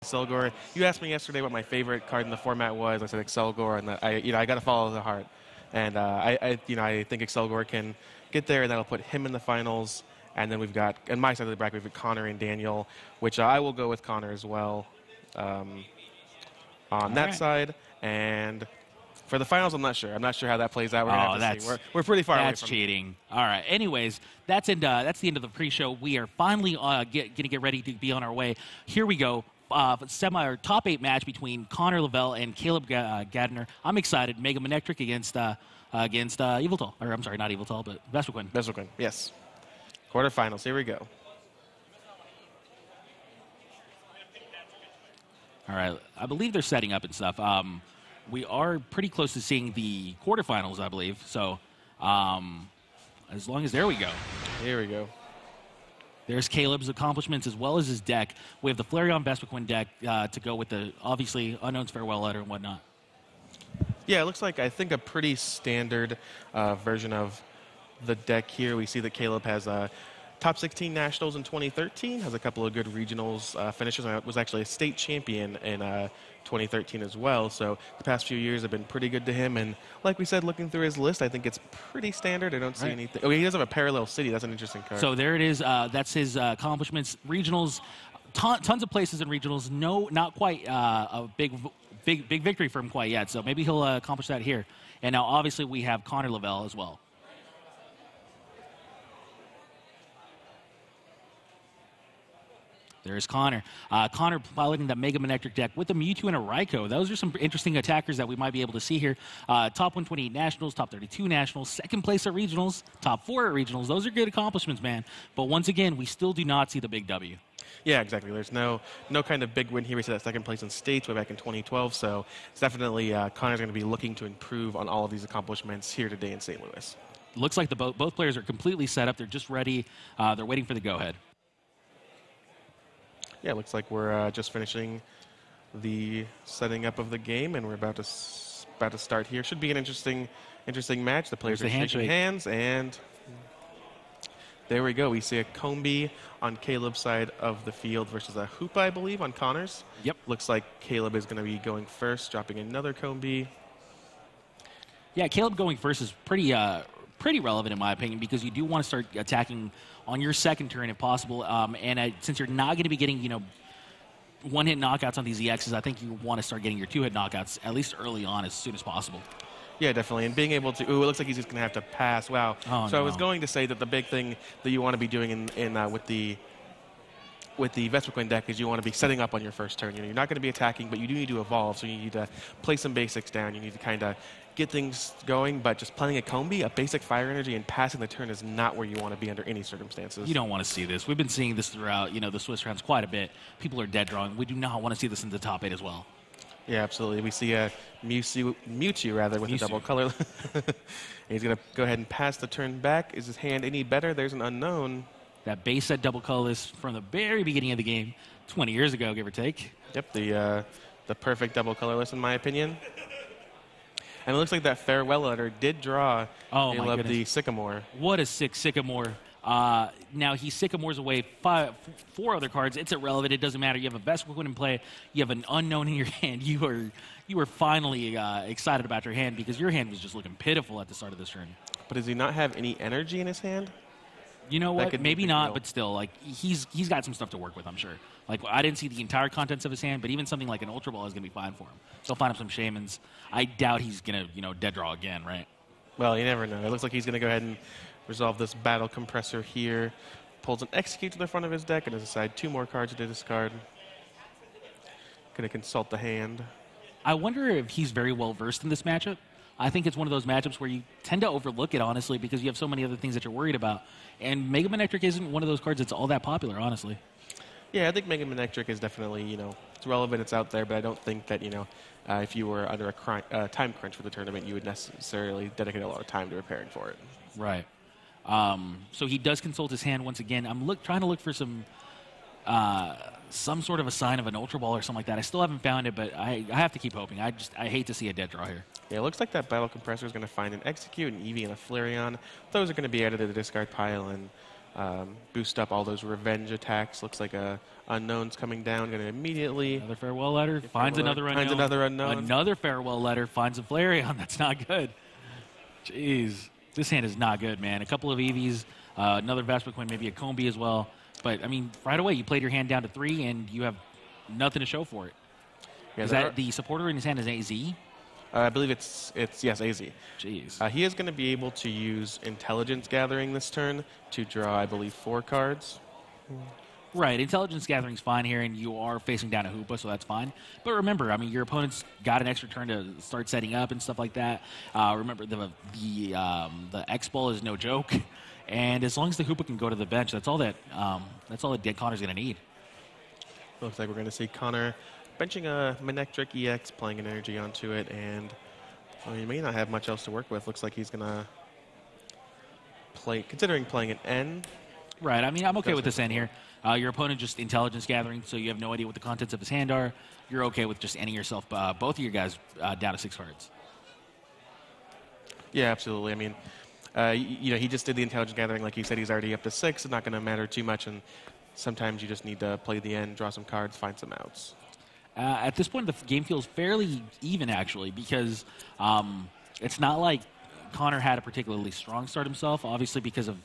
Excelgor. You asked me yesterday what my favorite card in the format was. I said Excelgor, and that I got to follow the heart. And I think Excelgor can get there, and that'll put him in the finals. And then we've got, on my side of the bracket, we've got Connor and Daniel, which I will go with Connor as well on that side. And for the finals, I'm not sure. I'm not sure how that plays out. We're gonna have to see. We're pretty far away from. That's cheating. All right. Anyways, that's the end of the pre-show. We are finally going to get ready to be on our way. Here we go. Top 8 match between Connor Lavelle and Caleb Gadner. I'm excited. Mega Manectric against Eviltal. Or I'm sorry, not Eviltal, but Vespiquen. Vespiquen, yes. Quarterfinals. Here we go. All right. I believe they're setting up and stuff. We are pretty close to seeing the quarterfinals, I believe. So, as long as there we go. Here we go. There's Caleb's accomplishments as well as his deck. We have the Flareon Vespiquen deck to go with the, obviously, Unknown's Farewell Letter and whatnot. Yeah, it looks like, I think, a pretty standard version of the deck here. We see that Caleb has top 16 nationals in 2013, has a couple of good regionals finishes, and was actually a state champion in 2013 as well. So the past few years have been pretty good to him. And like we said, looking through his list, I think it's pretty standard. I don't see anything. Oh, he does have a Parallel City. That's an interesting card. So there it is. That's his accomplishments. Regionals, tons of places in regionals. No, not quite a big victory for him quite yet. So maybe he'll accomplish that here. And now, obviously, we have Connor Lavelle as well. There's Connor. Connor piloting the Mega Manectric deck with a Mewtwo and a Raikou. Those are some interesting attackers that we might be able to see here. Top 128 nationals, top 32 nationals, second place at regionals, top 4 at regionals. Those are good accomplishments, man. But once again, we still do not see the big W. Yeah, exactly. There's no kind of big win here. We said that second place in states way back in 2012. So it's definitely Connor's going to be looking to improve on all of these accomplishments here today in St. Louis. Looks like both players are completely set up. They're just ready. They're waiting for the go-ahead. Yeah, it looks like we're just finishing the setting up of the game, and we're about to start here. Should be an interesting match. The players are shaking hands, and there we go. We see a Combee on Caleb's side of the field versus a Hoopa, I believe, on Connor's. Yep. Looks like Caleb is going to be going first, dropping another Combee. Yeah, Caleb going first is pretty relevant in my opinion, because you do want to start attacking on your second turn if possible. Since you're not going to be getting, one-hit knockouts on these EXs, I think you want to start getting your two-hit knockouts at least early on as soon as possible. Yeah, definitely. And being able to, ooh, it looks like he's just going to have to pass. Wow. Oh, so I was going to say that the big thing that you want to be doing with the Vespiquen deck is you want to be setting up on your first turn. You're not going to be attacking, but you do need to evolve, so you need to play some basics down. You need to kind of get things going, but just playing a Combee, a basic fire energy, and passing the turn is not where you want to be under any circumstances. You don't want to see this. We've been seeing this throughout, the Swiss rounds quite a bit. People are dead drawing. We do not want to see this in the top 8 as well. Yeah, absolutely. We see a Mewtwo with a double color. He's going to go ahead and pass the turn back. Is his hand any better? There's an unknown. That base set double colorless from the very beginning of the game, 20 years ago, give or take. Yep, the perfect double colorless in my opinion. And it looks like that Farewell Letter did draw the Sycamore. What a sick Sycamore. Now he Sycamores away 4 other cards. It's irrelevant. It doesn't matter. You have a Vespiquen in play. You have an Unknown in your hand. You were finally excited about your hand, because your hand was just looking pitiful at the start of this turn. But does he not have any energy in his hand? You know what? Maybe not, but still, he's got some stuff to work with, I'm sure. I didn't see the entire contents of his hand, but even something like an Ultra Ball is going to be fine for him. So he'll find him some Shamans. I doubt he's going to, dead draw again, right? Well, you never know. It looks like he's going to go ahead and resolve this Battle Compressor here. Pulls an Execute to the front of his deck and has decided 2 more cards to discard. Going to consult the hand. I wonder if he's very well versed in this matchup. I think it's one of those matchups where you tend to overlook it, honestly, because you have so many other things that you're worried about. And Mega Manectric isn't one of those cards that's all that popular, honestly. Yeah, I think Mega Manectric is definitely, it's relevant, it's out there, but I don't think that, if you were under a time crunch for the tournament, you would necessarily dedicate a lot of time to preparing for it. Right. So he does consult his hand once again. I'm trying to look for some sort of a sign of an Ultra Ball or something like that. I still haven't found it, but I have to keep hoping. I hate to see a dead draw here. Yeah, it looks like that Battle Compressor is going to find an Execute, an Eevee, and a Flareon. Those are going to be added to the discard pile, and boost up all those revenge attacks. Looks like Unknown's coming down, going to immediately. Another farewell letter, finds another unknown. Finds another unknown. Another farewell letter, finds a Flareon. That's not good. Jeez. This hand is not good, man. A couple of EVs, another Vespiquen, maybe a Combi as well. But, I mean, right away, you played your hand down to 3, and you have nothing to show for it. Yeah, is that the supporter in his hand is AZ? I believe it's yes, AZ. Jeez. He is going to be able to use Intelligence Gathering this turn to draw, I believe, 4 cards. Right, Intelligence Gathering's fine here, and you are facing down a Hoopa, so that's fine. But remember, I mean, your opponent's got an extra turn to start setting up and stuff like that. Remember, the X-Ball is no joke, and as long as the Hoopa can go to the bench, that's all that Dead Connor's going to need. Looks like we're going to see Connor benching a Manectric EX, playing an energy onto it, and he may not have much else to work with. Looks like he's going to play, considering playing an N. Right, I mean, I'm okay with this N here. Your opponent just Intelligence Gathering, so you have no idea what the contents of his hand are. You're okay with just ending yourself, both of your guys, down to 6 cards. Yeah, absolutely. I mean, he just did the Intelligence Gathering. Like you said, he's already up to 6. It's not going to matter too much, and sometimes you just need to play the end, draw some cards, find some outs. At this point, the game feels fairly even, actually, because it's not like Connor had a particularly strong start himself, obviously because of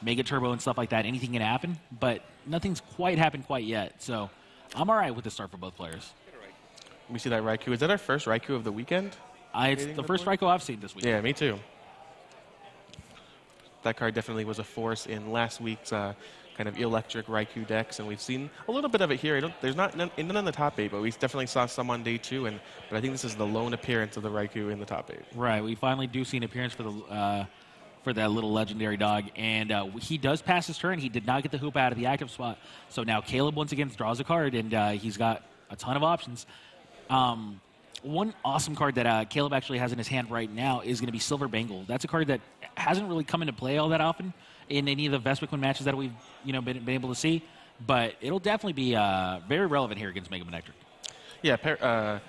Mega Turbo and stuff like that. Anything can happen, but nothing's quite happened quite yet. So I'm all right with the start for both players. We see that Raikou. Is that our first Raikou of the weekend? It's the first Raikou I've seen this week. Yeah, me too. That card definitely was a force in last week's kind of electric Raikou decks, and we've seen a little bit of it here. There's none in the top 8, but we definitely saw some on day 2, but I think this is the lone appearance of the Raikou in the top 8. Right, we finally do see an appearance for that little legendary dog, and he does pass his turn. He did not get the Hoop out of the active spot, so now Caleb once again draws a card, and he's got a ton of options. One awesome card that Caleb actually has in his hand right now is going to be Silver Bangle. That's a card that hasn't really come into play all that often in any of the Vespiquen matches that we've been able to see, but it'll definitely be very relevant here against Mega Manectric. Yeah,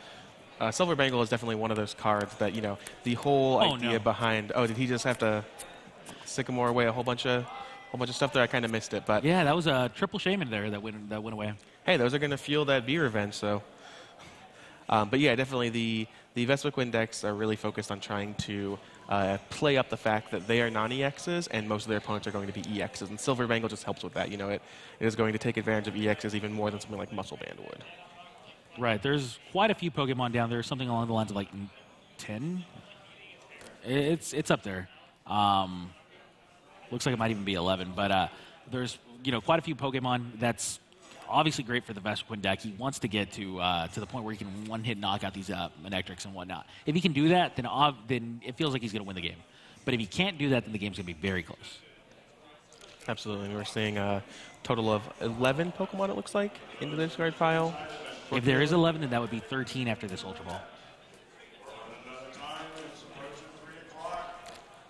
Silver Bangle is definitely one of those cards that, the whole idea behind, did he just have to Sycamore away a whole bunch of stuff there? I kind of missed it, but yeah, that was a triple Shaman there that went away. Hey, those are going to fuel that V revenge, so. But yeah, definitely the Vespiquen decks are really focused on trying to play up the fact that they are non-EXs and most of their opponents are going to be EXs, and Silver Bangle just helps with that. It is going to take advantage of EXs even more than something like Muscle Band would. Right, there's quite a few Pokemon down there, something along the lines of like 10. It's up there. Looks like it might even be 11, but there's quite a few Pokemon. That's obviously great for the Vespiquen deck. He wants to get to the point where he can one-hit knock out these Manectrics and whatnot. If he can do that, then it feels like he's going to win the game. But if he can't do that, then the game's going to be very close. Absolutely. We're seeing a total of 11 Pokemon, it looks like, into the discard pile. If there is 11, then that would be 13 after this Ultra Ball.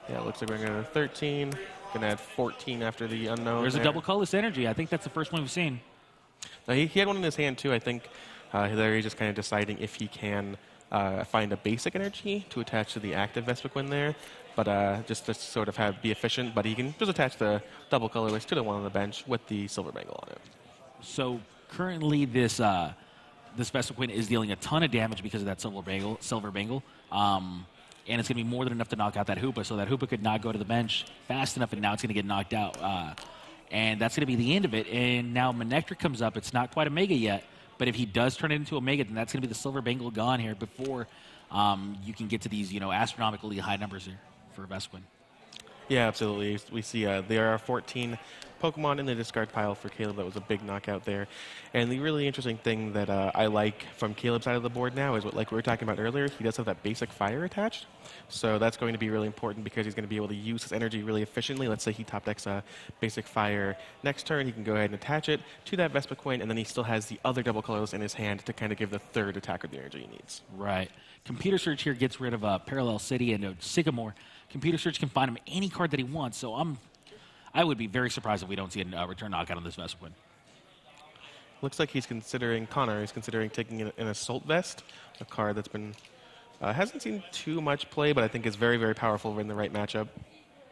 Yeah, it looks like we're going to go 13. Going to add 14 after the unknown. There's a double colorless energy. I think that's the first one we've seen. Now, he had one in his hand, too. I think there he's just kind of deciding if he can find a basic energy to attach to the active Vespiquen there. But just to sort of be efficient. But he can just attach the double colorless to the one on the bench with the Silver Bangle on it. So currently this Vespiquen is dealing a ton of damage because of that Silver Bangle. And it's going to be more than enough to knock out that Hoopa. So that Hoopa could not go to the bench fast enough, and now it's going to get knocked out. And that's going to be the end of it. And now Manectric comes up. It's not quite a Mega yet, but if he does turn it into a Mega, then that's going to be the Silver Bangle gone here before you can get to these astronomically high numbers here for Vespiquen. Yeah, absolutely. We see there are 14 Pokemon in the discard pile for Caleb. That was a big knockout there. And the really interesting thing that I like from Caleb's side of the board now is, like we were talking about earlier, he does have that basic fire attached. So that's going to be really important because he's going to be able to use his energy really efficiently. Let's say he top decks a basic fire next turn. He can go ahead and attach it to that Vespiquen, and then he still has the other double colorless in his hand to kind of give the third attacker the energy he needs. Right. Computer Search here gets rid of Parallel City and Sycamore. Computer Search can find him any card that he wants, so I would be very surprised if we don't see a return knockout on this Vespiquen. Looks like he's considering taking an Assault Vest, a card that's been hasn't seen too much play, but I think is very, very powerful in the right matchup.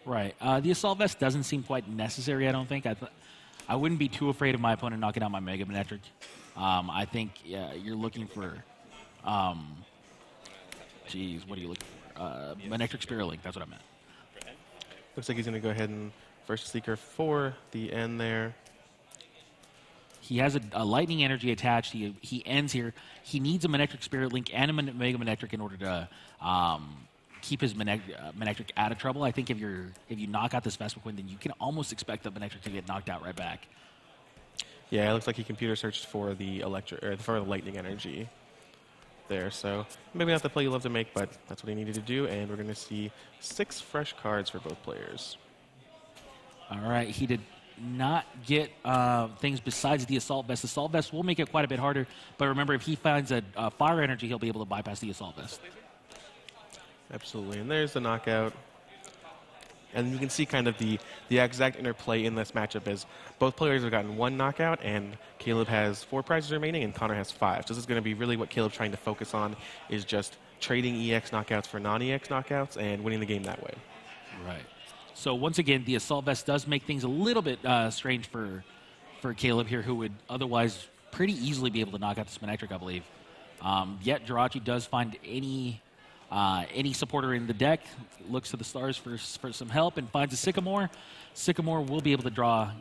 Right. The Assault Vest doesn't seem quite necessary, I don't think. I wouldn't be too afraid of my opponent knocking out my Mega Manectric. I think you're looking for... geez, what are you looking for? Manectric Spirit Link, that's what I meant. Looks like he's going to go ahead and first Seeker for the end there. He has a Lightning Energy attached. He ends here. He needs a Manectric Spirit Link and a Mega Manectric in order to keep his Manectric out of trouble. I think if you knock out this Vespiquen, then you can almost expect the Manectric to get knocked out right back. Yeah, it looks like he computer searched for the for the Lightning Energy there. So maybe not the play you love to make, but that's what he needed to do. And we're going to see 6 fresh cards for both players. All right, he did not get things besides the Assault Vest. The Assault Vest will make it quite a bit harder, but remember, if he finds a Fire Energy, he'll be able to bypass the Assault Vest. Absolutely, and there's the knockout. And you can see kind of the exact interplay in this matchup is both players have gotten 1 knockout, and Caleb has 4 prizes remaining, and Connor has 5. So this is going to be really what Caleb's trying to focus on, is just trading EX knockouts for non-EX knockouts and winning the game that way. Right. So once again, the Assault Vest does make things a little bit strange for Caleb here, who would otherwise pretty easily be able to knock out this Manectric, I believe. Yet Jirachi does find any supporter in the deck, looks to the stars for some help, and finds a Sycamore. Sycamore will be able to draw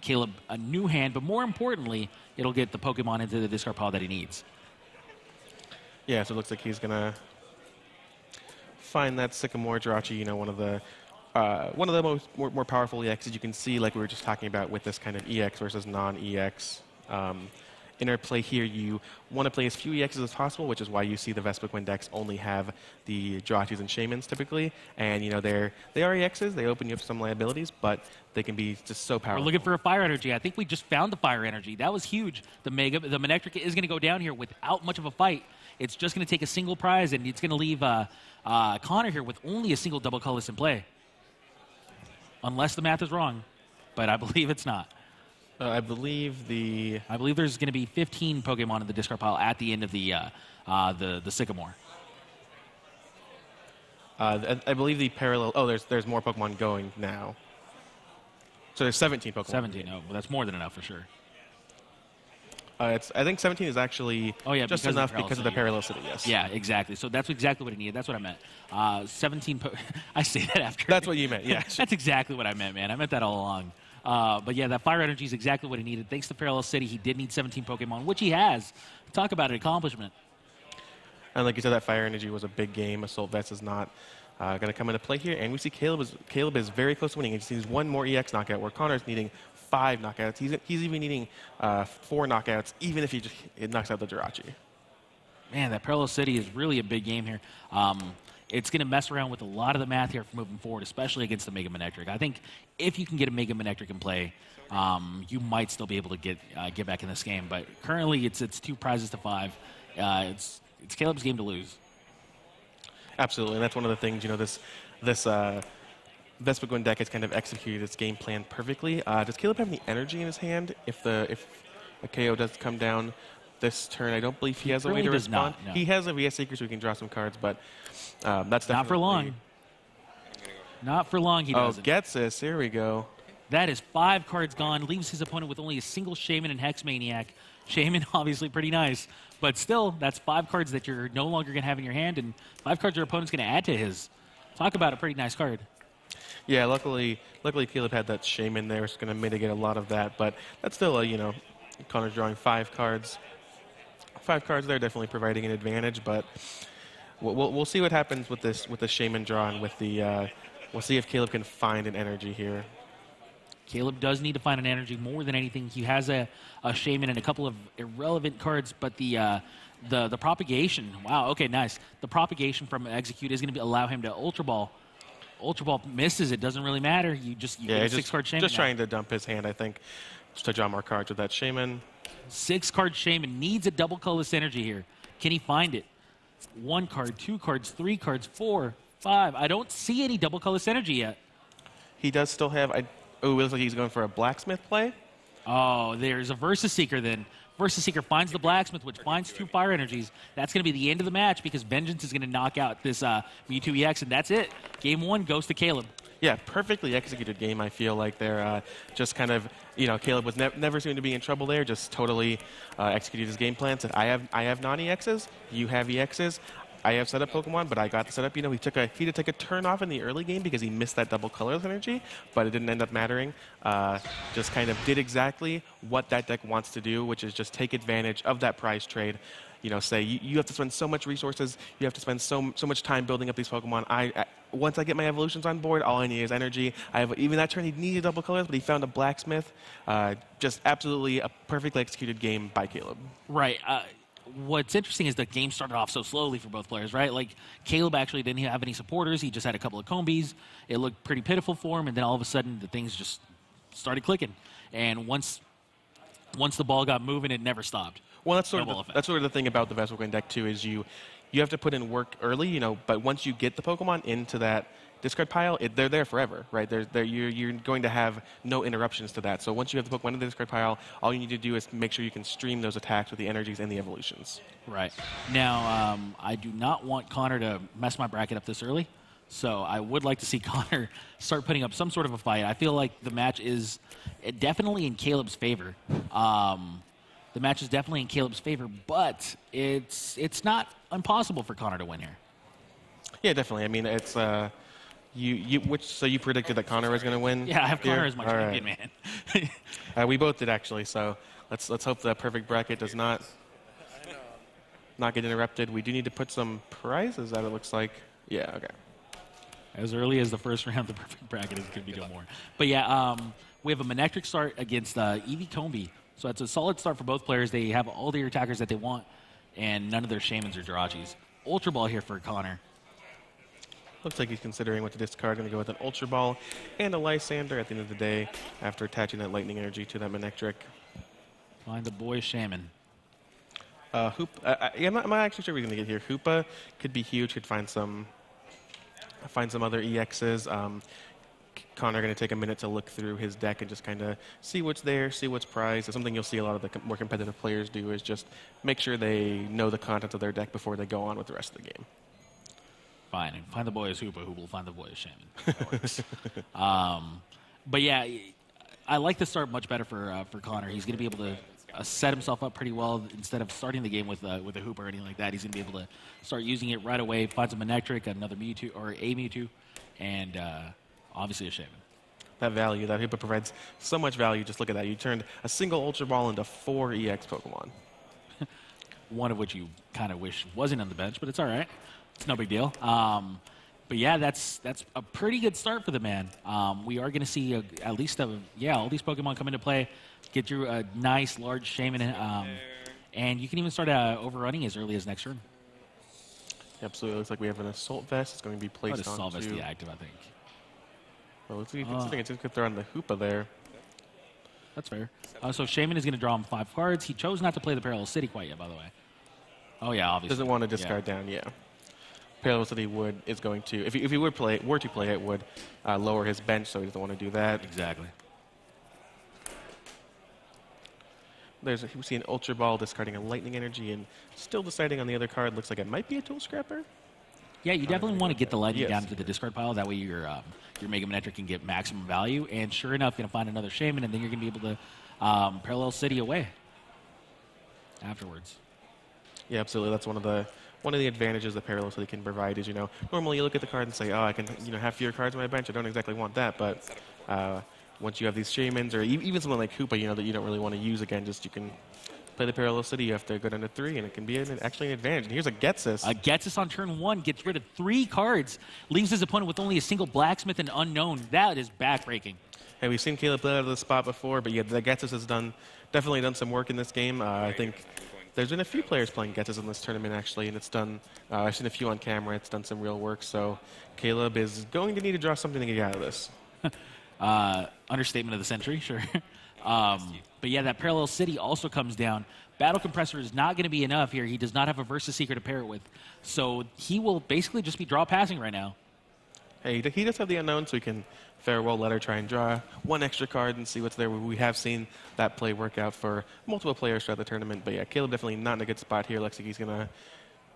Caleb a new hand, but more importantly, it'll get the Pokemon into the discard pile that he needs. Yeah, so it looks like he's going to find that Sycamore. Jirachi, one of the more powerful EXs you can see, like we were just talking about with this kind of EX versus non-EX interplay here. You want to play as few EXs as possible, which is why you see the Vespiquen decks only have the Jirachis and Shaymins typically. And, they are EXs. They open you up some liabilities, but they can be just so powerful. We're looking for a Fire Energy. I think we just found the Fire Energy. That was huge. The Manectric is going to go down here without much of a fight. It's just going to take a single prize, and it's going to leave Connor here with only a single double colorless in play. Unless the math is wrong, but I believe it's not. I believe there's going to be 15 Pokemon in the discard pile at the end of the Sycamore. I believe the parallel. Oh, there's more Pokemon going now. So there's 17 Pokemon. 17. Oh, well, that's more than enough for sure. I think 17 is actually just enough because of the Parallel City, yes. Yeah, exactly. So that's exactly what it needed. That's what I meant. 17. I say that after. That's what you meant, yeah. That's exactly what I meant, man. I meant that all along. But yeah, that Fire Energy is exactly what he needed. Thanks to Parallel City, he did need 17 Pokemon, which he has. Talk about an accomplishment. And like you said, that Fire Energy was a big game. Assault Vest is not going to come into play here. And we see Caleb is very close to winning. He just needs 1 more EX knockout, where Connor's needing 5 knockouts. He's even needing 4 knockouts, even if it knocks out the Jirachi. Man, that Parallel City is really a big game here. It's going to mess around with a lot of the math here for moving forward, especially against the Mega Manectric. I think if you can get a Mega Manectric in play, you might still be able to get back in this game. But currently, it's 2 prizes to 5. It's Caleb's game to lose. Absolutely, and that's one of the things, this Vespiquen deck has kind of executed its game plan perfectly. Does Caleb have any energy in his hand if a KO does come down this turn? I don't believe he has a way to respond. Not, no. He has a VS Seeker, so he can draw some cards, but that's definitely... Not for long. Not for long, he doesn't. Oh, gets this. Here we go. That is 5 cards gone. Leaves his opponent with only a single Shaymin and Hex Maniac. Shaymin, obviously pretty nice. But still, that's 5 cards that you're no longer going to have in your hand, and 5 cards your opponent's going to add to his. Talk about a pretty nice card. Yeah, luckily Caleb had that Shaymin there. It's going to mitigate a lot of that, but that's still Connor's drawing 5 cards. 5 cards there, definitely providing an advantage, but we'll see what happens with the Shaymin draw and with the we'll see if Caleb can find an energy here. Caleb does need to find an energy more than anything. He has a Shaymin and a couple of irrelevant cards, but the propagation. Wow. Okay. Nice. The propagation from Execute is going to allow him to Ultra Ball. Ultra Ball misses. It doesn't really matter. You get a 6-card Shaymin. Just trying to dump his hand, I think, just to draw more cards with that Shaymin. 6-card Shaymin needs a double colorless energy here. Can he find it? 1 card, 2 cards, 3 cards, 4, 5. I don't see any double colorless energy yet. He does still have. Oh, it looks like he's going for a Blacksmith play. Oh, there's a Versus Seeker then. Versus Seeker finds the Blacksmith, which finds 2 Fire Energies. That's going to be the end of the match because Vengeance is going to knock out this Mewtwo EX, and that's it. Game 1 goes to Caleb. Yeah, perfectly executed game. I feel like they're just kind of, Caleb was never seemed to be in trouble there. Just totally executed his game plan. Said, I have non-EXs, you have EXs. I have setup Pokemon, but I got the setup. He did take a turn off in the early game because he missed that double colorless energy, but it didn't end up mattering. Just kind of did exactly what that deck wants to do, which is just take advantage of that prize trade. Say you have to spend so much resources, you have to spend so much time building up these Pokemon. Once I get my evolutions on board, all I need is energy. Even that turn he needed double colors, but he found a blacksmith. Just absolutely a perfectly executed game by Caleb. Right. What's interesting is the game started off so slowly for both players, right? Like, Caleb actually didn't have any supporters. He just had a couple of Combees. It looked pretty pitiful for him, and then all of a sudden, the things just started clicking. And once the ball got moving, it never stopped. Well, that's sort of the thing about the Vespiquen deck, too, is you have to put in work early, but once you get the Pokemon into that discard pile, they're there forever, right? You're going to have no interruptions to that. So once you have the Pokemon in the discard pile, all you need to do is make sure you can stream those attacks with the energies and the evolutions. Right. Now, I do not want Connor to mess my bracket up this early, so I would like to see Connor start putting up some sort of a fight. I feel like the match is definitely in Caleb's favor. The match is definitely in Caleb's favor, but it's not impossible for Connor to win here. Yeah, definitely. I mean, it's so you predicted that Connor was going to win? Yeah, I have Connor here? as my champion, man. We both did actually. So let's hope the perfect bracket does not get interrupted. We do need to put some prizes out. It looks like. Yeah. Okay. As early as the first round, the perfect bracket is going to be no more. But yeah, we have a Manectric start against Eevee Combee. So it's a solid start for both players. They have all their attackers that they want, and none of their Shaymins or Jirachis. Ultra Ball here for Connor. Looks like he's considering what to discard. Going to go with an Ultra Ball and a Lysander at the end of the day after attaching that Lightning Energy to that Manectric. Find the boy Shaymin. I'm not actually sure we're going to get here. Hoopa could be huge. Could find some other EXs. Connor going to take a minute to look through his deck and just kind of see what's there, see what's prized. It's something you'll see a lot of the more competitive players do is just make sure they know the contents of their deck before they go on with the rest of the game. Fine. And find the boy as Hoopa, who will find the boy as Shaymin. But yeah, I like the start much better for Connor. He's going to be able to set himself up pretty well. Instead of starting the game with a Hoopa or anything like that, he's going to be able to start using it right away. Finds a Manectric, another Mewtwo, or a Mewtwo, and obviously a Shaymin. That Hoopa provides so much value. Just look at that. You turned a single Ultra Ball into 4 EX Pokemon. One of which you kind of wish wasn't on the bench, but it's all right. It's no big deal. But yeah, that's a pretty good start for the man. We are going to see at least all these Pokemon come into play, get you a nice large Shaymin, and you can even start overrunning as early as next turn. Absolutely. Looks like we have an Assault Vest. It's going to be placed on Assault Vest deactive, I think. Well, looks like it's just going to throw on the Hoopa there. That's fair. So Shaymin is going to draw him 5 cards. He chose not to play the Parallel City quite yet, by the way. Oh yeah, obviously. Doesn't want to discard down, yeah. Parallel City is going to, if he were to play it, would lower his bench, so he doesn't want to do that. Exactly. We see an Ultra Ball discarding a Lightning Energy and still deciding on the other card. Looks like it might be a Tool Scrapper. Yeah, you definitely want to get the Lightning down to the discard pile. That way your Mega Manectric can get maximum value. And sure enough, you're going to find another Shaymin, and then you're going to be able to Parallel City away afterwards. Yeah, absolutely. That's one of the advantages that Parallel City can provide is, normally you look at the card and say, oh, I can, have fewer cards on my bench. I don't exactly want that. But once you have these Shaymins or even something like Hoopa, that you don't really want to use again, just you can play the Parallel City. You have to go down to 3, and it can be actually an advantage. And here's a Ghetsis. A Ghetsis on turn 1 gets rid of 3 cards, leaves his opponent with only a single Blacksmith and Unknown. That is backbreaking. Hey, we've seen Caleb play out of the spot before, but yeah, the Ghetsis has definitely done some work in this game. I think there's been a few players playing Ghetsis in this tournament, actually, and it's done, I've seen a few on camera. It's done some real work, so Caleb is going to need to draw something to get out of this. Understatement of the century, sure. But yeah, that Parallel City also comes down. Battle Compressor is not going to be enough here. He does not have a Versus Seeker to pair it with. So he will basically just be draw passing right now. Hey, he does have the Unknown, so he can Farewell Letter, try and draw 1 extra card and see what's there. We have seen that play work out for multiple players throughout the tournament. But yeah, Caleb definitely not in a good spot here. Looks like he's going to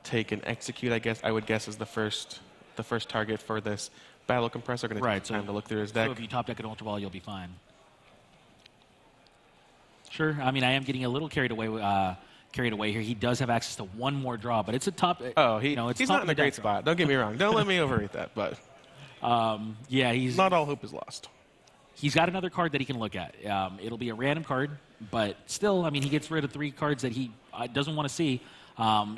take an Execute, I would guess, is the first target for this Battle Compressor, going to Right, take time to look through his deck. So if you top deck an Ultra Ball, you'll be fine. Sure. I mean, I am getting a little carried away here. He does have access to one more draw, but it's a top. Oh, you know, it's he's top not in a great spot. Don't get me wrong. Don't let me overrate that, but yeah, he's not all hope is lost. He's got another card that he can look at. It'll be a random card, but still, I mean, he gets rid of 3 cards that he doesn't want to see,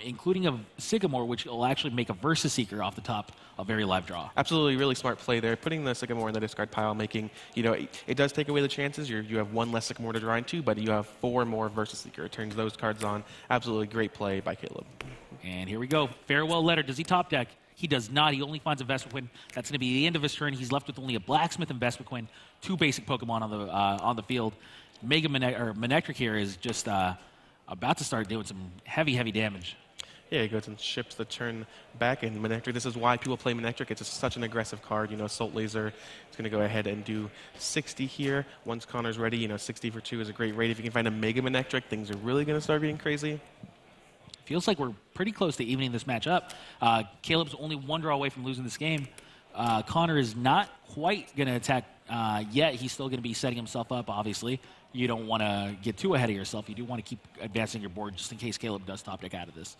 including a Sycamore, which will actually make a Versus Seeker off the top a very live draw. Absolutely, really smart play there. Putting the Sycamore in the discard pile, making, you know, it does take away the chances. You have 1 less Sycamore to draw into, but you have 4 more Versus Seeker. It turns those cards on. Absolutely great play by Caleb. And here we go. Farewell Letter. Does he top deck? He does not. He only finds a Vespiquen. That's going to be the end of his turn. He's left with only a Blacksmith and Vespiquen, 2 basic Pokemon on the field. Mega Manectric here is just about to start doing some heavy damage. Yeah, he goes and ships the turn back, and Manectric, this is why people play Manectric. It's just such an aggressive card. You know, Assault Laser is going to go ahead and do 60 here. Once Connor's ready, you know, 60 for 2 is a great rate. If you can find a Mega Manectric, things are really going to start getting crazy. Feels like we're pretty close to evening this match up. Caleb's only 1 draw away from losing this game. Connor is not quite going to attack yet. He's still going to be setting himself up, obviously. You don't want to get too ahead of yourself. You do want to keep advancing your board just in case Caleb does top deck out of this.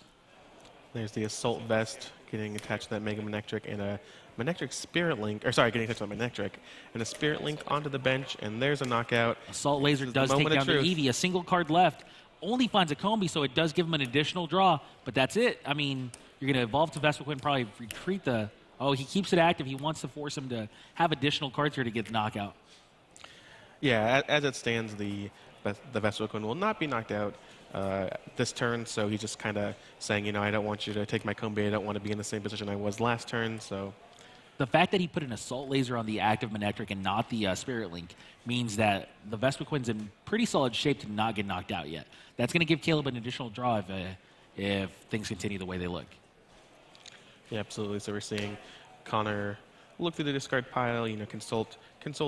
There's the Assault Vest getting attached to that Mega Manectric, and a Manectric Spirit Link, or sorry, getting attached to that Manectric, and a Spirit Link onto the bench, and there's a knockout. Assault Laser does take down the Eevee. A single card left. Only finds a Combee, so it does give him an additional draw, but that's it. I mean, you're going to evolve to Vespiquen, probably retreat the... Oh, he keeps it active. He wants to force him to have additional cards here to get the knockout. Yeah, as it stands, the Vespiquen will not be knocked out this turn, so he's just kind of saying, you know, I don't want you to take my Combee. I don't want to be in the same position I was last turn, so... The fact that he put an Assault Laser on the active Manectric and not the Spirit Link means that the Vespiquen's in pretty solid shape to not get knocked out yet. That's going to give Caleb an additional draw if things continue the way they look. Yeah, absolutely. So we're seeing Connor look through the discard pile, you know, consult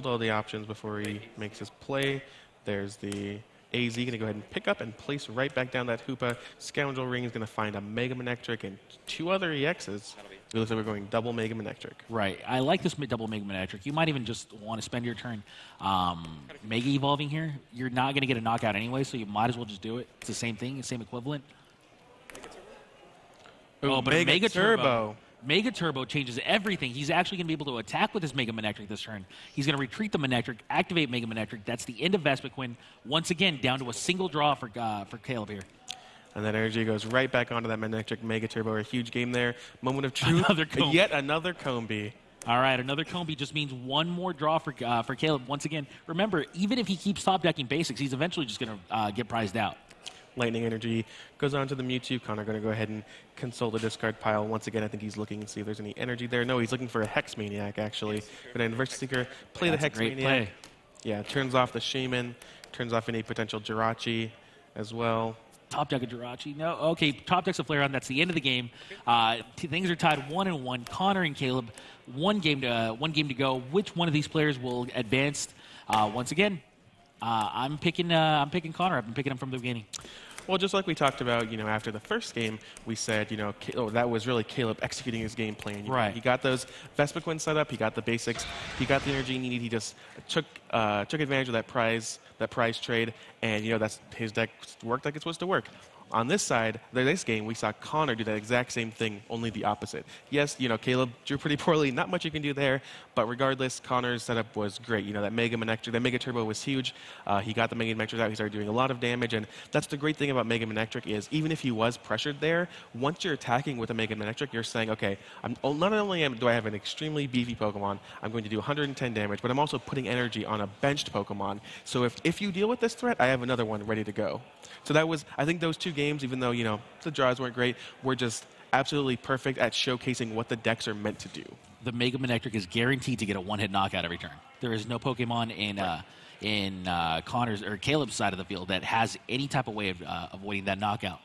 all the options before he makes his play. There's the AZ going to go ahead and pick up and place right back down that Hoopa. Scoundrel Ring is going to find a Mega Manectric and 2 other EXs. It looks like we're going double Mega Manectric. Right. I like this double Mega Manectric. You might even just want to spend your turn Mega Evolving here. You're not going to get a knockout anyway, so you might as well just do it. It's the same thing, same equivalent. Ooh, but Mega Turbo. Mega Turbo changes everything. He's actually going to be able to attack with his Mega Manectric this turn. He's going to retreat the Manectric, activate Mega Manectric. That's the end of Vespiquen. Once again, down to a single draw for Caleb here. And that energy goes right back onto that Manectric Mega Turbo. A huge game there. Moment of truth. Yet another Combee. All right, another Combee just means 1 more draw for Caleb. Once again, remember, even if he keeps top decking basics, he's eventually just going to get prized out. Lightning Energy goes on to the Mewtwo. Connor going to go ahead and consult the discard pile. Once again, I think he's looking to see if there's any energy there. No, he's looking for a Hex Maniac, actually. But in Versus Seeker, play the Hex Maniac. Play. Yeah, turns off the Shaman, turns off any potential Jirachi as well. Top deck a Jirachi. No, okay, top deck's a Flareon. That's the end of the game. Things are tied 1-1. Connor and Caleb, one game to go. Which one of these players will advance? Once again, I'm picking Connor. I've been picking him from the beginning. Well, just like we talked about, you know, after the first game, we said, you know, that was really Caleb executing his game plan. Right. He got those Vespiquen set up. He got the basics. He got the energy he needed. He just took advantage of that prize trade, and, you know, his deck worked like it's supposed to work. On this side, this game, we saw Connor do that exact same thing, only the opposite. Yes, you know, Caleb drew pretty poorly. Not much you can do there, but regardless, Connor's setup was great. You know, that Mega Manectric, that Mega Turbo was huge. He got the Mega Manectric out. He started doing a lot of damage, and that's the great thing about Mega Manectric is even if he was pressured there, once you're attacking with a Mega Manectric, you're saying, okay, not only do I have an extremely beefy Pokemon, I'm going to do 110 damage, but I'm also putting energy on a benched Pokemon. So if you deal with this threat, I have another one ready to go. So that was, I think those 2 games, even though, you know, the draws weren't great, were just absolutely perfect at showcasing what the decks are meant to do. The Mega Manectric is guaranteed to get a 1-hit knockout every turn. There is no Pokemon in Connor's or Caleb's side of the field that has any type of way of avoiding that knockout.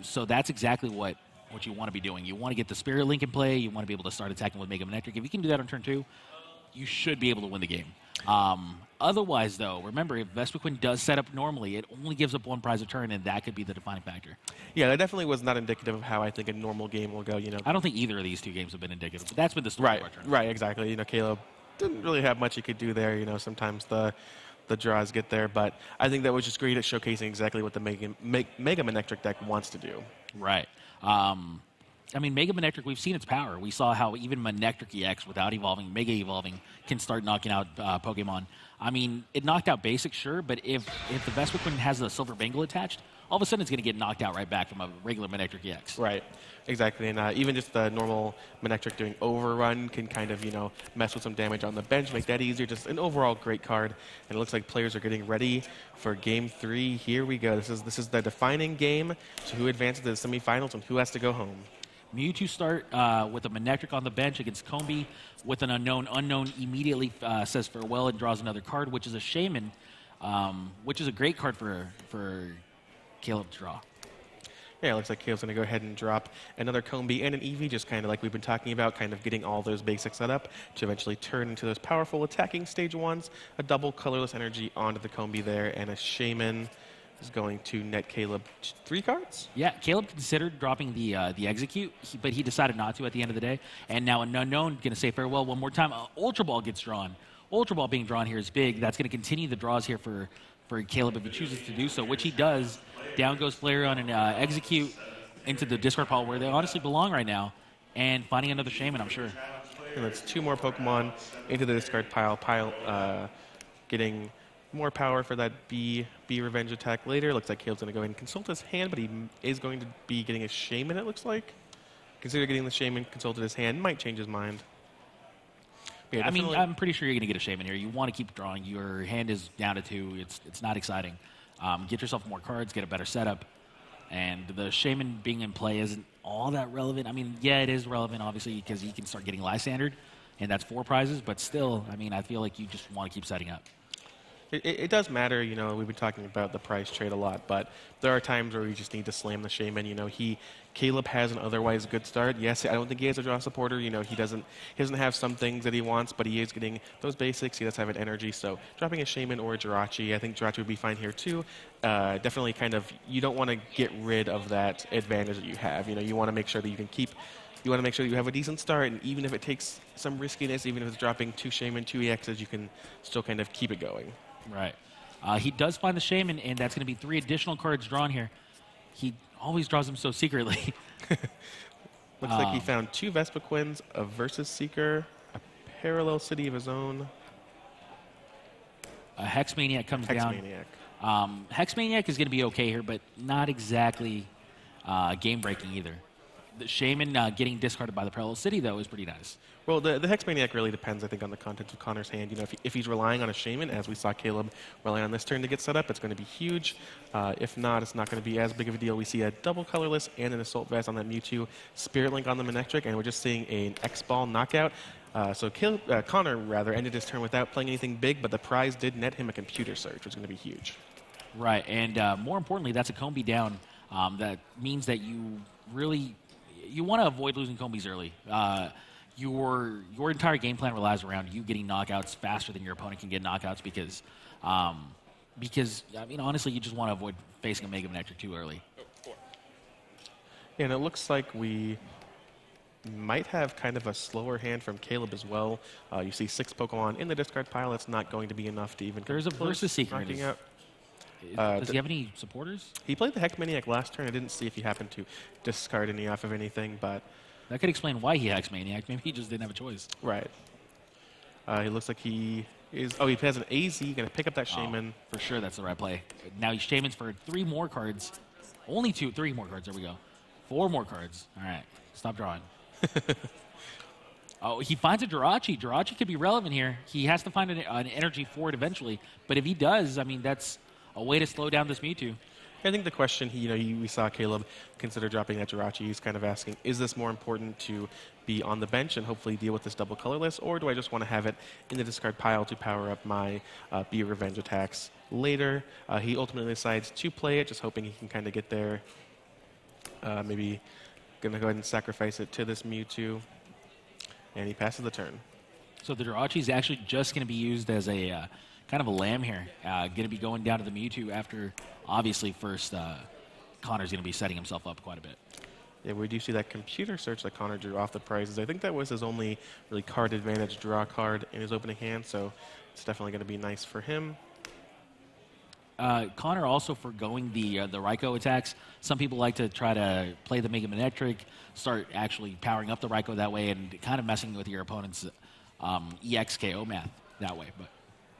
So that's exactly what you want to be doing. You want to get the Spirit Link in play. You want to be able to start attacking with Mega Manectric. If you can do that on turn 2, you should be able to win the game. Otherwise, though, remember, if Vespiquen does set up normally, it only gives up 1 prize a turn, and that could be the defining factor. Yeah, that definitely was not indicative of how I think a normal game will go. I don't think either of these 2 games have been indicative, but that's been the story Right, of our tournament. right, exactly. Caleb didn't really have much he could do there. Sometimes the draws get there, but I think that was just great at showcasing exactly what the Mega Manectric deck wants to do. Right. Mega Manectric, we've seen its power. We saw how even Manectric EX, without evolving, Mega evolving, can start knocking out Pokemon. It knocked out Basic, sure, but if the Vespiquen has the Silver Bangle attached, all of a sudden it's going to get knocked out right back from a regular Manectric EX. Right, exactly. And even just the normal Manectric doing Overrun can kind of, mess with some damage on the bench, make that easier. Just an overall great card. And it looks like players are getting ready for Game 3. Here we go. This is the defining game. So who advances to the semifinals and who has to go home? Mewtwo start with a Manectric on the bench against Combee with an unknown. Unknown immediately says farewell and draws another card, which is a Shaman, which is a great card for Caleb to draw. Yeah, it looks like Caleb's going to go ahead and drop another Combee and an Eevee, just kind of like we've been talking about, kind of getting all those basics set up to eventually turn into those powerful attacking stage 1s. A double colorless energy onto the Combee there, and a Shaman is going to net Caleb 3 cards? Yeah, Caleb considered dropping the Execute, but he decided not to at the end of the day. And now an Unknown going to say farewell one more time. Ultra Ball gets drawn. Ultra Ball being drawn here is big. That's going to continue the draws here for Caleb if he chooses to do so, which he does. Down goes Flareon and Execute into the discard pile where they honestly belong right now, and finding another Shaman, I'm sure. And that's 2 more Pokemon into the discard pile, getting more power for that B Revenge attack later. Looks like Caleb's going to go ahead and consult his hand, but he is going to be getting a Shaman, it looks like. Consider getting the Shaman, consulted his hand, might change his mind. Yeah, I'm pretty sure you're going to get a Shaman here. You want to keep drawing. Your hand is down to 2. It's not exciting. Get yourself more cards, get a better setup. And the Shaman being in play isn't all that relevant. Yeah, it is relevant, obviously, because you can start getting Lysandered, and that's 4 prizes. But still, I feel like you just want to keep setting up. It does matter, we've been talking about the price trade a lot, but there are times where you just need to slam the Shaman. Caleb has an otherwise good start. Yes, I don't think he has a draw supporter. He doesn't have some things that he wants, but he is getting those basics. He does have an energy, so dropping a Shaman or a Jirachi, I think Jirachi would be fine here too. Definitely you don't want to get rid of that advantage that you have. You want to make sure that you can keep. You want to make sure that you have a decent start, and even if it takes some riskiness, even if it's dropping 2 Shaman, 2 EXs, you can still kind of keep it going. Right. He does find the Shaman, and that's going to be 3 additional cards drawn here. He always draws them so secretly. Looks like he found 2 Vespiquens, a Versus Seeker, a Parallel City of his own. A Hex Maniac comes down. Hex Maniac is going to be okay here, but not exactly game-breaking either. The Shaman getting discarded by the Parallel City, though, is pretty nice. Well, the Hex Maniac really depends, I think, on the contents of Connor's hand. If he's relying on a Shaman, as we saw Caleb rely on this turn to get set up, it's going to be huge. If not, it's not going to be as big of a deal. We see a double colorless and an Assault Vest on that Mewtwo, Spirit Link on the Manectric, and we're just seeing an X-Ball knockout. So Connor ended his turn without playing anything big, but the prize did net him a Computer Search, which is going to be huge. Right, and more importantly, that's a Combee down. That means that you want to avoid losing Combees early. Your entire game plan relies around you getting knockouts faster than your opponent can get knockouts because honestly, you just want to avoid facing a Mega Manectric too early. And it looks like we might have kind of a slower hand from Caleb as well. You see 6 Pokemon in the discard pile. That's not going to be enough to even. There's a Versus Seeker. Out. Does he have any supporters? He played the Hex Maniac last turn. I didn't see if he happened to discard any off of anything, but that could explain why he Hex Maniac. Maybe he just didn't have a choice. Right. He looks like he is. Oh, he has an AZ. Going to pick up that Shaman. For sure, that's the right play. Now he's Shamans for 3 more cards. Only 3 more cards. There we go. 4 more cards. All right. Stop drawing. Oh, he finds a Jirachi. Jirachi could be relevant here. He has to find an energy for it eventually. But if he does, that's a way to slow down this Mewtwo. I think the question, we saw Caleb consider dropping that Jirachi. He's kind of asking, is this more important to be on the bench and hopefully deal with this double colorless, or do I just want to have it in the discard pile to power up my Be Revenge attacks later? He ultimately decides to play it, just hoping he can kind of get there. Maybe going to go ahead and sacrifice it to this Mewtwo. And he passes the turn. So the Jirachi is actually just going to be used as a kind of a lamb here. Going to be going down to the Mewtwo after, obviously, first Connor's going to be setting himself up quite a bit. Yeah, we do see that computer search that Connor drew off the prizes. I think that was his only really card advantage draw card in his opening hand, so it's definitely going to be nice for him. Connor also forgoing the Raikou attacks. Some people like to try to play the Mega Manectric, start actually powering up the Raikou that way, and kind of messing with your opponent's EX-KO math that way. But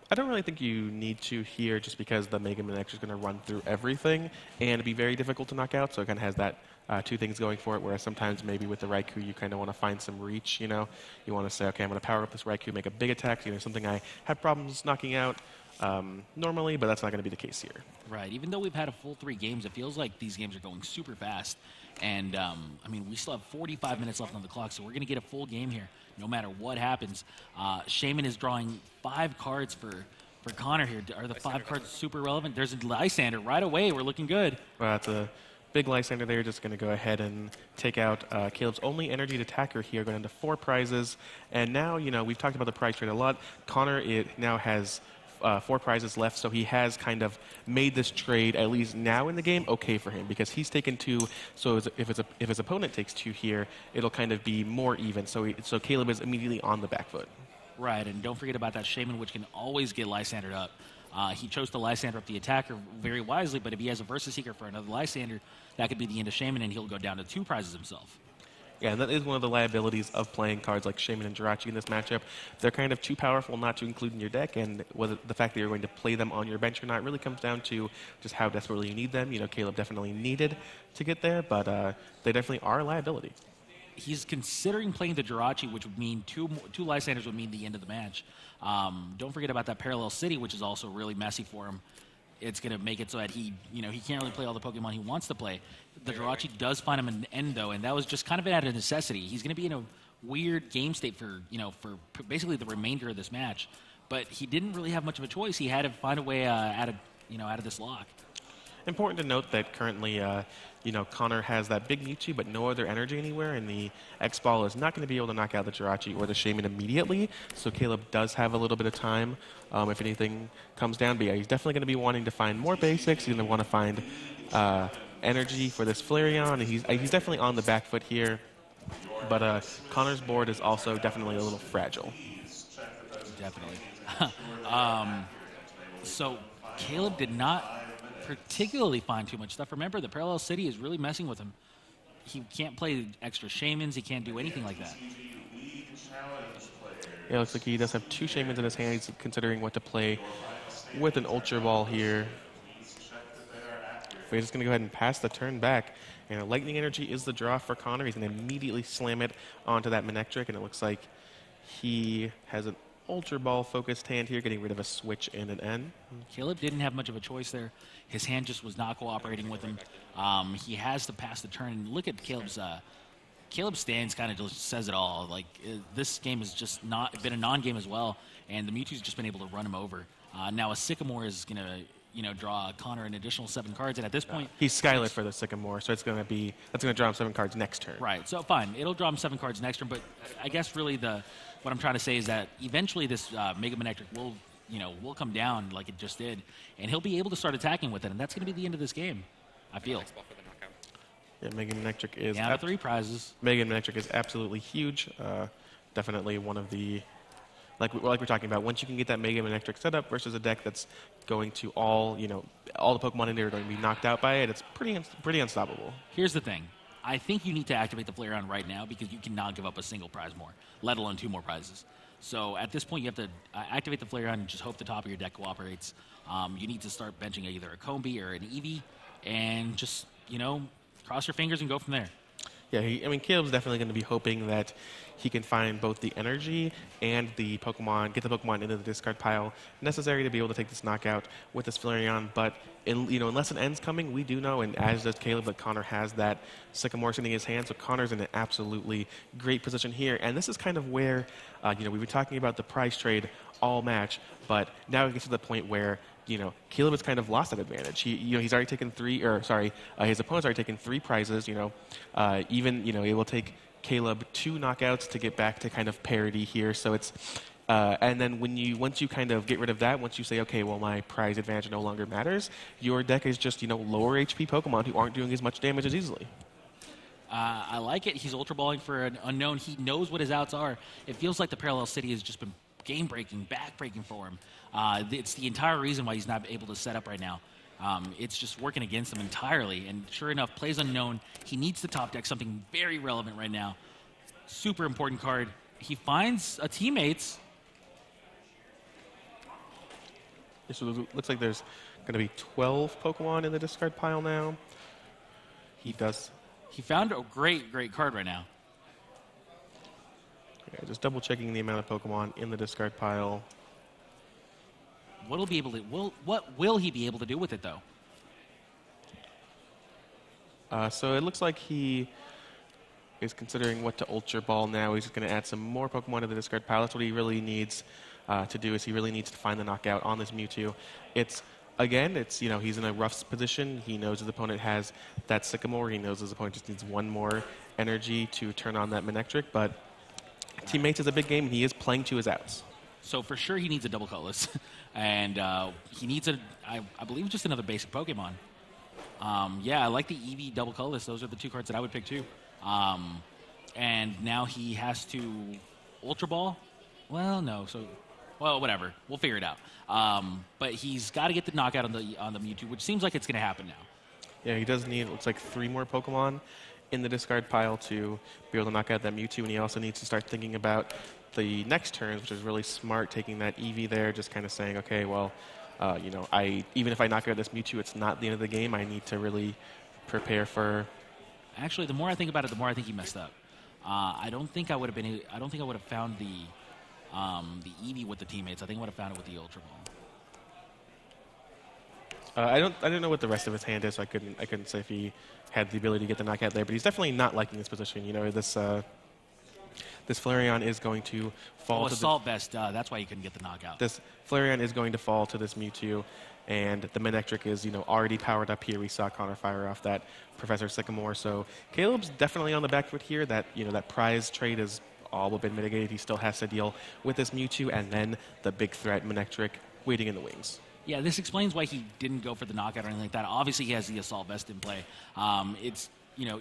I don't really think you need to here just because the Mega Manectric is going to run through everything and be very difficult to knock out, so it kind of has that two things going for it, whereas sometimes maybe with the Raikou you kind of want to find some reach, you know. You want to say, okay, I'm going to power up this Raikou, make a big attack, you know, something I have problems knocking out normally, but that's not going to be the case here. right, even though we've had a full 3 games, it feels like these games are going super fast. And, I mean, we still have 45 minutes left on the clock, so we're going to get a full game here no matter what happens. Shaman is drawing 5 cards for Connor here. Are the 5 cards super relevant? There's a Lysander right away. We're looking good. Well, that's a big Lysander there. Just going to go ahead and take out Caleb's only energied attacker here, going into 4 prizes. And now, you know, we've talked about the prize trade a lot. Connor now has 4 prizes left, so he has kind of made this trade, at least now in the game, okay for him because he's taken 2. So if his opponent takes 2 here, it'll kind of be more even. So Caleb is immediately on the back foot. Right, and don't forget about that Shaman, which can always get Lysandered up. He chose to Lysander up the attacker very wisely, but if he has a Versus Seeker for another Lysander, that could be the end of Shaman, and he'll go down to 2 prizes himself. Yeah, and that is one of the liabilities of playing cards like Shaman and Jirachi in this matchup. They're kind of too powerful not to include in your deck, and whether the fact that you're going to play them on your bench or not really comes down to just how desperately you need them. You know, Caleb definitely needed to get there, but they definitely are a liability. He's considering playing the Jirachi, which would mean two Lysanders would mean the end of the match. Don't forget about that Parallel City, which is also really messy for him. It's going to make it so that he can't really play all the Pokemon he wants to play. The Jirachi does find him an end, though, and that was just kind of out of necessity. He's going to be in a weird game state for basically the remainder of this match. But he didn't really have much of a choice. He had to find a way out of this lock. Important to note that currently, Connor has that big Mewtwo, but no other energy anywhere, and the X-Ball is not going to be able to knock out the Jirachi or the Shaman immediately, so Caleb does have a little bit of time if anything comes down. But yeah, he's definitely going to be wanting to find more basics. He's going to want to find energy for this Flareon, and he's definitely on the back foot here, but Connor's board is also definitely a little fragile. Definitely. So Caleb did not particularly find too much stuff. Remember, the Parallel City is really messing with him. He can't play extra Shamans. He can't do anything like that. Yeah, it looks like he does have 2 Shamans in his hand. He's considering what to play with an Ultra Ball here. But he's just going to go ahead and pass the turn back. And Lightning Energy is the draw for Connor. He's going to immediately slam it onto that Manectric, and it looks like he has an Ultra Ball focused hand here, getting rid of a switch and an N. Caleb didn't have much of a choice there. His hand just was not cooperating with him. He has to pass the turn. And look at Caleb's stance kind of just says it all. Like, this game has just not been a non-game as well, and the Mewtwo's just been able to run him over. Now a Sycamore is going to draw Connor an additional 7 cards, and at this point... He's Skylit for the Sycamore, so that's going to draw him 7 cards next turn. Right, so fine. It'll draw him 7 cards next turn, but I guess really what I'm trying to say is that eventually this Mega Manectric will come down like it just did, and he'll be able to start attacking with it, and that's going to be the end of this game, I feel. Yeah, Mega Manectric is... Down to 3 prizes. Mega Manectric is absolutely huge. Definitely one of the... Like we're talking about, once you can get that Mega Manectric set up versus a deck that's going to all the Pokemon in there are going to be knocked out by it, it's pretty unstoppable. Here's the thing. I think you need to activate the Flareon right now because you cannot give up a single prize more, let alone 2 more prizes. So at this point, you have to activate the Flareon and just hope the top of your deck cooperates. You need to start benching either a Combi or an Eevee and just, cross your fingers and go from there. Yeah, Caleb's definitely going to be hoping that he can find both the energy and the Pokemon, get the Pokemon into the discard pile necessary to be able to take this knockout with this Flareon. But unless an end's coming, we do know, and as does Caleb, that Connor has that Sycamore sitting in his hand. So Connor's in an absolutely great position here. And this is kind of where, we've been talking about the prize trade all match, but now it gets to the point where Caleb has kind of lost that advantage. He's already taken his opponent's already taken 3 prizes. It will take Caleb 2 knockouts to get back to kind of parity here. So it's and then once you kind of get rid of that, once you say, okay, well, my prize advantage no longer matters, your deck is just, lower HP Pokemon who aren't doing as much damage as easily. I like it. He's Ultra Balling for an unknown. He knows what his outs are. It feels like the Parallel City has just been game-breaking, back-breaking for him. It's the entire reason why he's not able to set up right now. It's just working against him entirely. And sure enough, plays unknown. He needs to top deck something very relevant right now. Super important card. He finds a teammate's. So it looks like there's going to be 12 Pokemon in the discard pile now. He found a great card right now. Yeah, just double checking the amount of Pokemon in the discard pile. What will he be able to do with it though? So it looks like he is considering what to Ultra Ball now. He's going to add some more Pokemon to the discard pile. That's what he really needs to do. Is he really needs to find the knockout on this Mewtwo. It's he's in a rough position. He knows his opponent has that Sycamore. He knows his opponent just needs one more energy to turn on that Manectric. But Teammates is a big game, and he is playing to his outs. So for sure he needs a double Cutlass. And he needs I believe just another basic Pokemon. Yeah, I like the Eevee double Cutlass. Those are the two cards that I would pick too. And now he has to Ultra Ball. Well, no. Well, whatever. We'll figure it out. But he's got to get the knockout on the Mewtwo, which seems like it's going to happen now. Yeah, he does need, it looks like 3 more Pokemon in the discard pile to be able to knock out that Mewtwo, and he also needs to start thinking about the next turns, which is really smart, taking that Eevee there, just kind of saying, okay, well, even if I knock out this Mewtwo, it's not the end of the game. I need to really prepare for... Actually, the more I think about it, the more I think he messed up. I don't think I would have found the Eevee with the teammates. I think I would have found it with the Ultra Ball. I don't know what the rest of his hand is, so I couldn't say if he had the ability to get the knockout there. But he's definitely not liking this position. This Flareon is going to fall to Assault Vest. That's why he couldn't get the knockout. This Flareon is going to fall to this Mewtwo, and the Manectric is already powered up here. We saw Connor fire off that Professor Sycamore, so Caleb's definitely on the back foot here. That that prize trade is all but been mitigated. He still has to deal with this Mewtwo, and then the big threat Manectric waiting in the wings. Yeah, this explains why he didn't go for the knockout or anything like that. Obviously, he has the Assault Vest in play. It's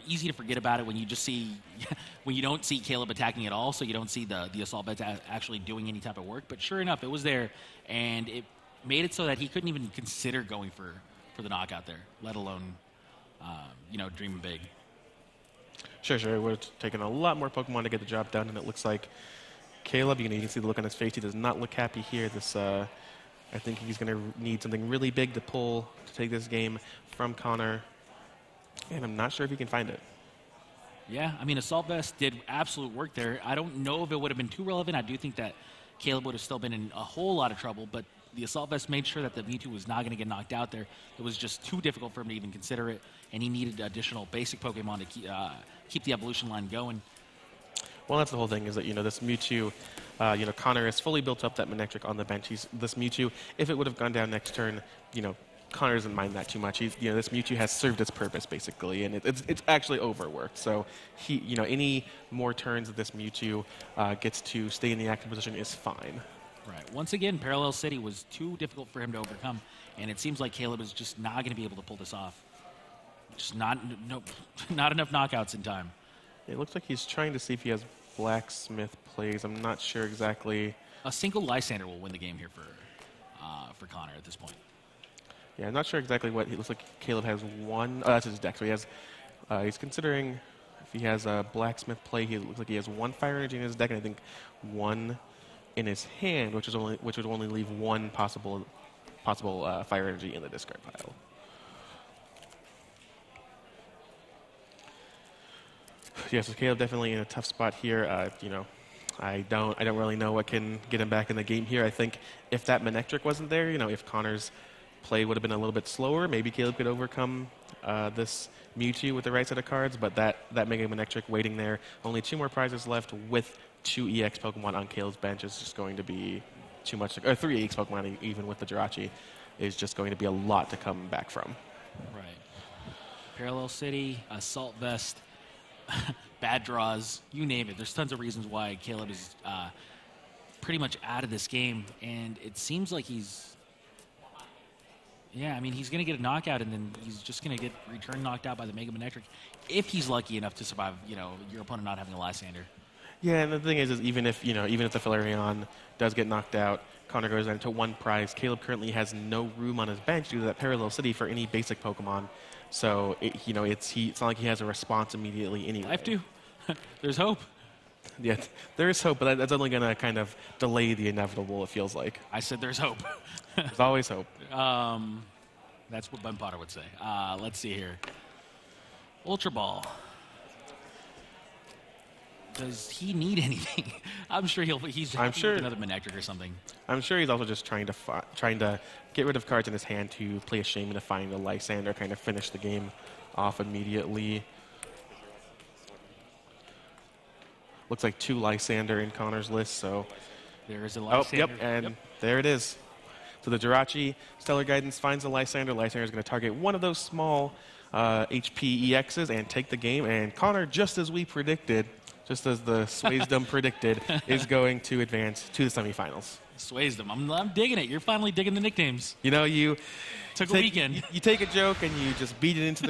easy to forget about it when you just see when you don't see Caleb attacking at all, so you don't see the Assault Vest actually doing any type of work. But sure enough, it was there, and it made it so that he couldn't even consider going for the knockout there, let alone dreaming big. Sure. It would have taken a lot more Pokemon to get the job done, and it looks like Caleb, you can see the look on his face. He does not look happy here. I think he's going to need something really big to take this game from Connor, and I'm not sure if he can find it. Yeah, Assault Vest did absolute work there. I don't know if it would have been too relevant. I do think that Caleb would have still been in a whole lot of trouble, but the Assault Vest made sure that the Mewtwo was not going to get knocked out there. It was just too difficult for him to even consider it, and he needed additional basic Pokemon to keep the evolution line going. Well, that's the whole thing, is that, this Mewtwo, Connor has fully built up that Manectric on the bench. This Mewtwo, if it would have gone down next turn, Connor doesn't mind that too much. This Mewtwo has served its purpose, basically, and it's actually overworked. So, any more turns that this Mewtwo gets to stay in the active position is fine. Right. Once again, Parallel City was too difficult for him to overcome, and it seems like Caleb is just not going to be able to pull this off. Just not enough knockouts in time. It looks like he's trying to see if he has Blacksmith plays. I'm not sure exactly. A single Lysander will win the game here for Connor at this point. Yeah, I'm not sure exactly what. It looks like Caleb has one. That's his deck. So he has. He's considering if he has a Blacksmith play. He looks like he has 1 Fire Energy in his deck, and I think 1 in his hand, which would only leave 1 possible Fire Energy in the discard pile. Yeah, so Caleb definitely in a tough spot here. I don't really know what can get him back in the game here. I think if that Manectric wasn't there, if Connor's play would have been a little bit slower, maybe Caleb could overcome this Mewtwo with the right set of cards. But that Mega Manectric waiting there, only 2 more prizes left with 2 EX Pokemon on Caleb's bench is just going to be too much. Or 3 EX Pokemon, even with the Jirachi, is just going to be a lot to come back from. Right. Parallel City, Assault Vest. bad draws, you name it. There's tons of reasons why Caleb is pretty much out of this game, and it seems like he's going to get a knockout, and then he's just going to get return knocked out by the Mega Manectric if he's lucky enough to survive, your opponent not having a Lysander. Yeah, and the thing is even if the Flareon does get knocked out, Connor goes down to 1 prize. Caleb currently has no room on his bench due to that Parallel City for any basic Pokemon. So, it's not like he has a response immediately anyway. I have to. There's hope. Yeah, there is hope, but that's only going to kind of delay the inevitable, it feels like. I said there's hope. There's always hope. That's what Ben Potter would say. Let's see here. Ultra Ball. Does he need anything? I'm sure he's another Manectric or something. I'm sure he's also just trying to get rid of cards in his hand to play a Shaman to find a Lysander, kind of finish the game off immediately. Looks like 2 Lysander in Connor's list, so... There is a Lysander. There it is. So the Jirachi Stellar Guidance finds a Lysander. Lysander is going to target one of those small HP EXs and take the game. And Connor, just as we predicted, just as the Swaysdom predicted, is going to advance to the semifinals. Swaysdom. I'm digging it. You're finally digging the nicknames. You took a weekend. You take a joke and you just beat it into the